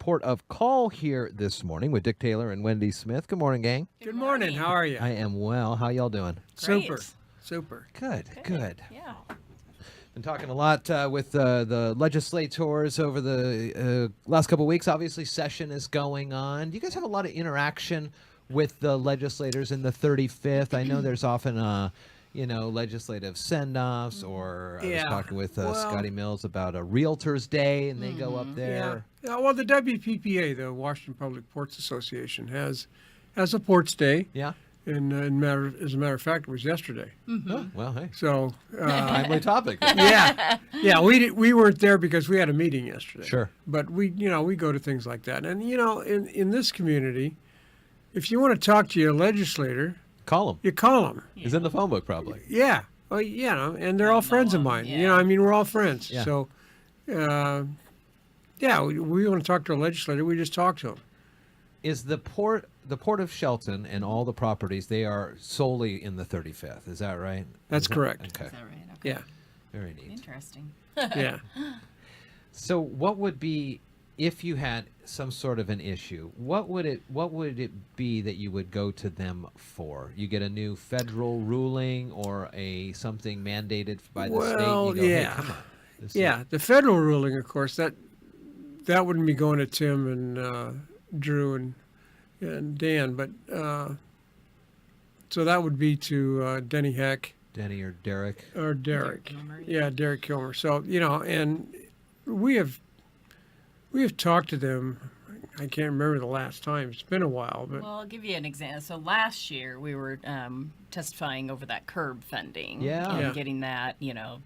port of call here this morning with Dick Taylor and Wendy Smith. Good morning, gang. Good morning. How are you? I am well. How y'all doing? Super. Super. Good. Yeah. Been talking a lot with the legislators over the last couple of weeks. Obviously, session is going on. Do you guys have a lot of interaction with the legislators in the 35th? I know there's often legislative send-offs, or I was talking with Scotty Mills about a Realtors Day, and they go up there. Yeah. Well, the WPPA, the Washington Public Ports Association, has a Ports Day. Yeah. And as a matter of fact, it was yesterday. Mm-hmm. Oh, well, hey. So Timely topic. yeah. We weren't there because we had a meeting yesterday. Sure. But we go to things like that, and in this community, if you want to talk to your legislator, Call them. you call them. He's in the phone book, probably. Yeah. Well, and they're all friends of mine. Yeah. We're all friends. Yeah. So, we want to talk to a legislator. We just talk to them. Is the port of Shelton and all the properties, they are solely in the 35th? Is that right? That's correct. Okay. Is that right? Okay. Yeah. Very neat. Interesting. Yeah. So, what would be, if you had some sort of an issue, what would it be that you would go to them for? You get a new federal ruling or something mandated by the state? Well, You go, yeah. Hey, come on. This Yeah. The federal ruling, of course, that wouldn't be going to Tim and Drew and Dan, but so that would be to Denny Heck Denny or Derek? or Derek. Kilmer, Yeah, Derek Kilmer. So and we have talked to them. I can't remember the last time. It's been a while, but Well, I'll give you an example. So last year we were testifying over that curb funding Yeah. and getting that,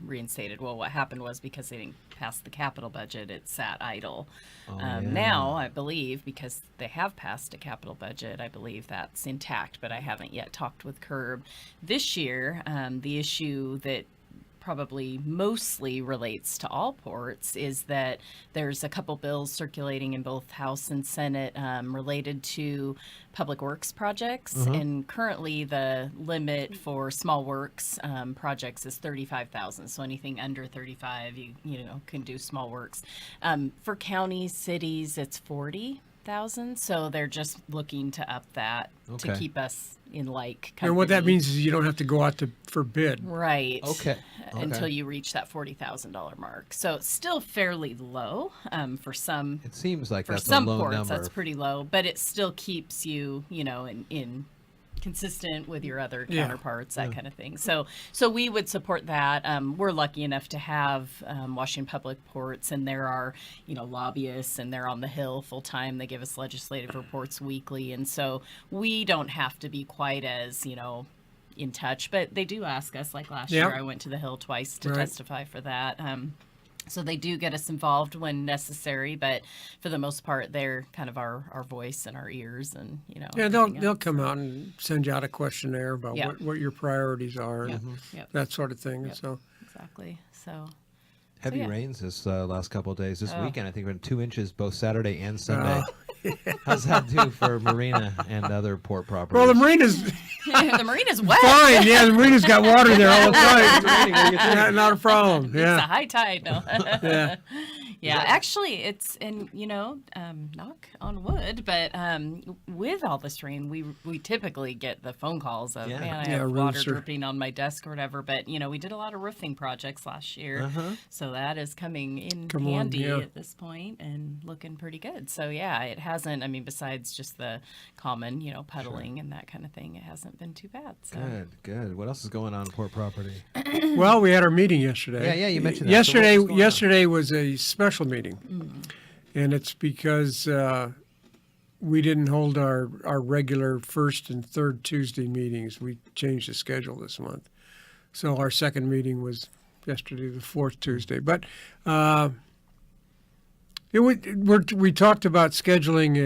reinstated. Well, what happened was because they didn't pass the capital budget, it sat idle. Yeah. Now, I believe, because they have passed a capital budget, I believe that's intact, but I haven't yet talked with Curb. This year, the issue that probably mostly relates to all ports is that there's a couple bills circulating in both House and Senate related to public works projects, and currently the limit for small works projects is 35,000. So anything under 35, you can do small works. For counties, cities, it's 40,000. So they're just looking to up that to Okay. keep us in like. and what that company. means is you don't have to go out for bid. Right. Okay. Until you reach that $40,000 mark. So it's still fairly low for some. It seems like For that's some a low ports, number. that's pretty low, but it still keeps you, in consistent with your other Yeah. counterparts, that kind of thing. So we would support that. We're lucky enough to have Washington Public Ports, and there are, lobbyists, and they're on the Hill full time. They give us legislative reports weekly, and so we don't have to be quite as, in touch, but they do ask us. Like last Yep. year, I went to the Hill twice to Right. testify for that. So they do get us involved when necessary, but for the most part, they're kind of our voice and our ears, and Yeah, everything they'll else. come out and send you out a questionnaire about Yeah. what your priorities are and Yep. that sort of thing. Yep. So Exactly. So Heavy yeah. rains this last couple of days. This Oh. weekend, I think we're in 2 inches both Saturday and Sunday. How's that do for Marina and other port properties? well, the marina's the marina's wet. fine. Yeah, the marina's got water there all the time. It's raining. What do you think? Not a problem. It's a Yeah, high tide. No. yeah. Yeah, actually, it's, and knock on wood, but with all this rain, we typically get the phone calls of, Yeah. man, I Yeah, have roofs water are- dripping on my desk or whatever. But we did a lot of roofing projects last year, so that is coming in Come on, handy yeah. at this point and looking pretty good. So yeah, it hasn't. I mean, besides just the common, puddling and that kind of thing, it hasn't been too bad. So. Good. What else is going on in port property? Well, we had our meeting yesterday. Yeah, you mentioned that. So what was going on? Yesterday was a special meeting, and it's because we didn't hold our regular first and third Tuesday meetings. We changed the schedule this month, so our second meeting was yesterday, the fourth Tuesday. But we talked about scheduling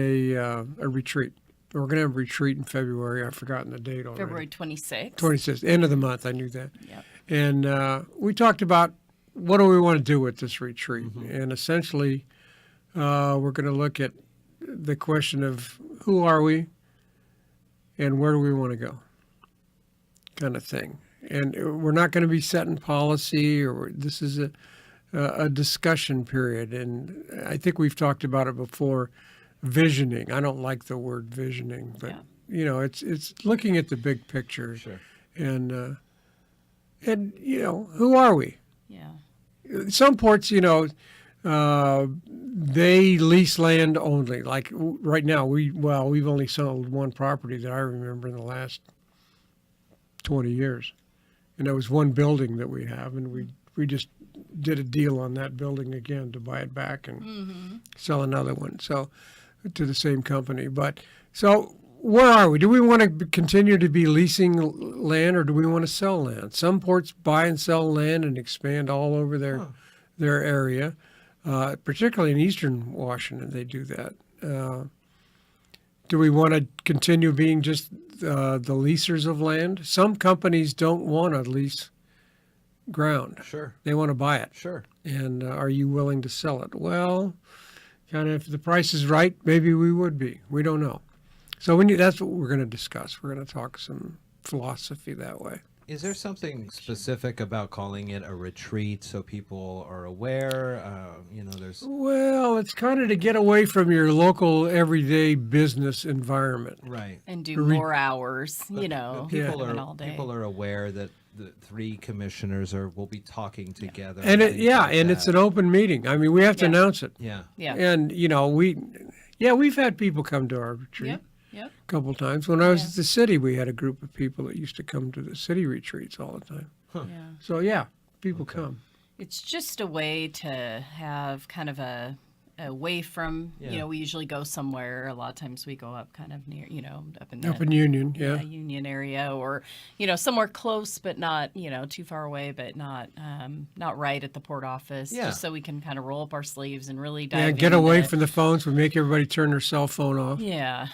a retreat. We're going to have a retreat in February. I've forgotten the date already. February 26th. 26th, end of the month. I knew that. Yep. And we talked about what do we want to do with this retreat. And essentially, we're going to look at the question of who are we and where do we want to go, kind of thing. And we're not going to be setting policy, or this is a discussion period. And I think we've talked about it before, visioning. I don't like the word visioning, but it's looking at the big picture. Sure. And who are we? Yeah. Some ports, they lease land only. Like right now, we've only sold one property that I remember in the last 20 years, and that was one building that we have, and we just did a deal on that building again to buy it back and sell another one, so to the same company. But so where are we? Do we want to continue to be leasing land, or do we want to sell land? Some ports buy and sell land and expand all over their area. Particularly in eastern Washington, they do that. Do we want to continue being just the leasers of land? Some companies don't want to lease ground. Sure. They want to buy it. Sure. And are you willing to sell it? Well, kind of if the price is right, maybe we would be. We don't know. So that's what we're going to discuss. We're going to talk some philosophy that way. Is there something specific about calling it a retreat so people are aware? There's. Well, it's kind of to get away from your local everyday business environment. Right. And do more hours, People even all day. people are aware that the three commissioners will be talking together. And things like it's that. an open meeting. I mean, we have to announce it. Yeah. Yeah. And we've had people come to our retreat. Yep. A couple of times. When I was at the city, we had a group of people that used to come to the city retreats all the time. Yeah. So people come. It's just a way to have kind of away from, we usually go somewhere. A lot of times we go up kind of near, up in Union, Union area, or, somewhere close, but not, too far away, but not right at the port office. Yeah. Just so we can kind of roll up our sleeves and really dive Yeah, in. get away from the phones. We make everybody turn their cell phone off. Yeah.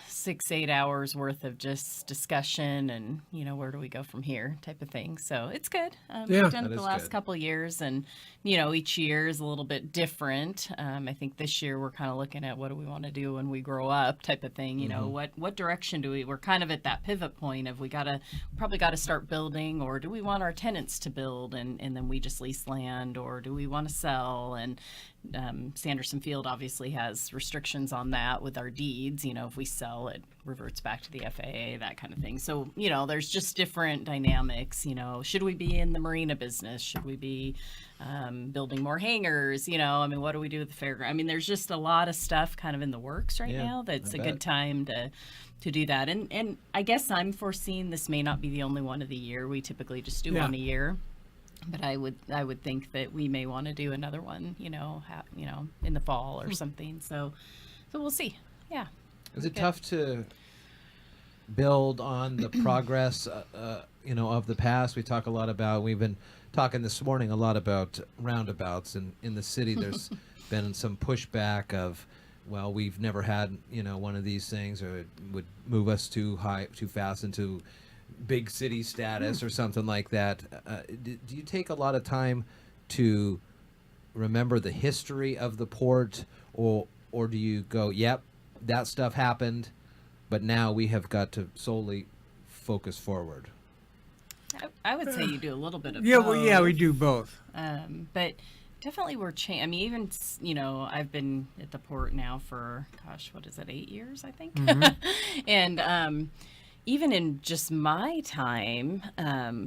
6-8 hours worth of just discussion and where do we go from here type of thing. So it's good. We've done it the last couple of years, and each year is a little bit different. I think this year we're kind of looking at what do we want to do when we grow up type of thing. What direction we're kind of at that pivot point of probably got to start building, or do we want our tenants to build and then we just lease land, or do we want to sell? And Sanderson Field obviously has restrictions on that with our deeds. If we sell, it reverts back to the FAA, that kind of thing. So, there's just different dynamics. Should we be in the marina business? Should we be building more hangars? What do we do with the fairground? There's just a lot of stuff kind of in the works right now. That's a good time to do that. And I guess I'm foreseeing this may not be the only one of the year. We typically just do one a year. But I would think that we may want to do another one, in the fall or something. So we'll see. Yeah. Is it tough to build on the progress, of the past? We've been talking this morning a lot about roundabouts, and in the city there's been some pushback of, well, we've never had, one of these things, or it would move us too fast into big city status or something like that. Do you take a lot of time to remember the history of the port, or do you go, yep, that stuff happened, but now we have got to solely focus forward? I would say you do a little bit of both. both. We do both. But definitely we're changing. Even, I've been at the port now for, 8 years, I think. And even in just my time,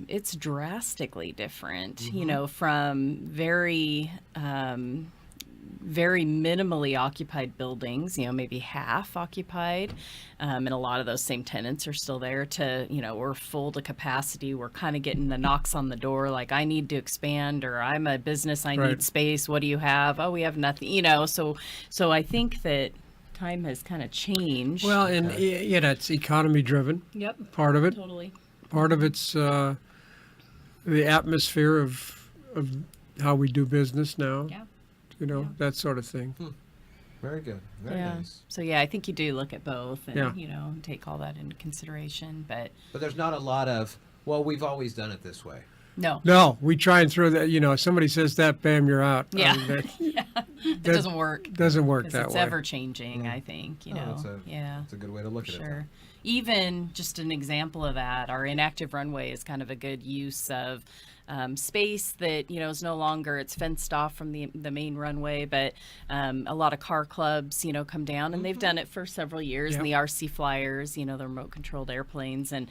it's drastically different, from very minimally occupied buildings, maybe half occupied. And a lot of those same tenants are still there to, we're full to capacity. We're kind of getting the knocks on the door, like, I need to expand, or I'm a business, I need space. What do you have? Oh, we have nothing, so I think that time has kind of changed. Well, and it's economy driven. Yep. Part of it. Totally. Part of it's the atmosphere of how we do business now. Yeah. That sort of thing. Very good. Very nice. So I think you do look at both and take all that into consideration. But there's not a lot of, well, we've always done it this way. No, we try and throw that. If somebody says that, bam, you're out. Yeah. It doesn't work. Doesn't work that it's way. ever changing, I think. It's a good way to look at it. Sure. even just an example of that, our inactive runway is kind of a good use of space that, you know, is no longer, it's fenced off from the main runway, but a lot of car clubs, you know, come down, and they've done it for several years. Yep. And the RC flyers, you know, the remote controlled airplanes, and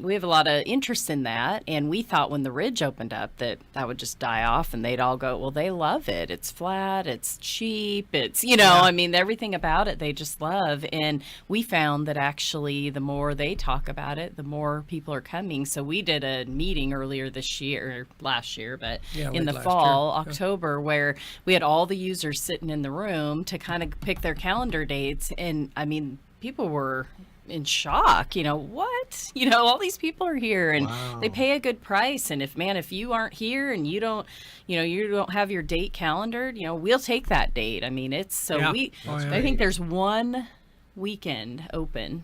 we have a lot of interest in that. And we thought when the Ridge opened up that would just die off, and they'd all go, well, they love it. It's flat, it's cheap, it's, you know, I mean, everything about it they just love. And we found that actually the more they talk about it, the more people are coming. So we did a meeting earlier this year, last year, but Yeah, in the late last fall, year. October, where we had all the users sitting in the room to kind of pick their calendar dates. And I mean, people were in shock, you know, what? You know, all these people are here and they pay a good price. And if you aren't here and you don't have your date calendared, you know, we'll take that date. I mean, it's so Yeah. I think there's one weekend open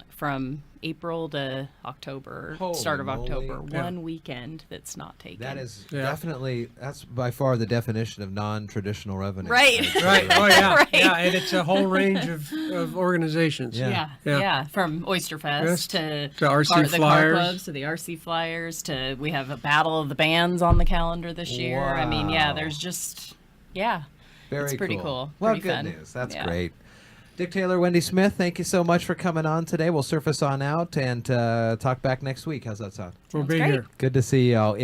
from April to October, Holy start of moly. October, Yeah. one weekend that's not taken. That is Yeah. definitely, that's by far the definition of non-traditional revenue. Right. Right. Oh, yeah. Right. Yeah. And it's a whole range of organizations. Yeah. Yeah. From Oyster Fest Yes, to to RC the car Flyers. clubs, to the RC Flyers, to we have a battle of the bands on the calendar this year. I mean, Wow. there's just, Very it's pretty cool. Well, Pretty good fun. news. That's Yeah. great. Dick Taylor, Wendy Smith, thank you so much for coming on today. We'll surface on out and talk back next week. How's that sound? We'll Sounds be great. here. Good to see y'all.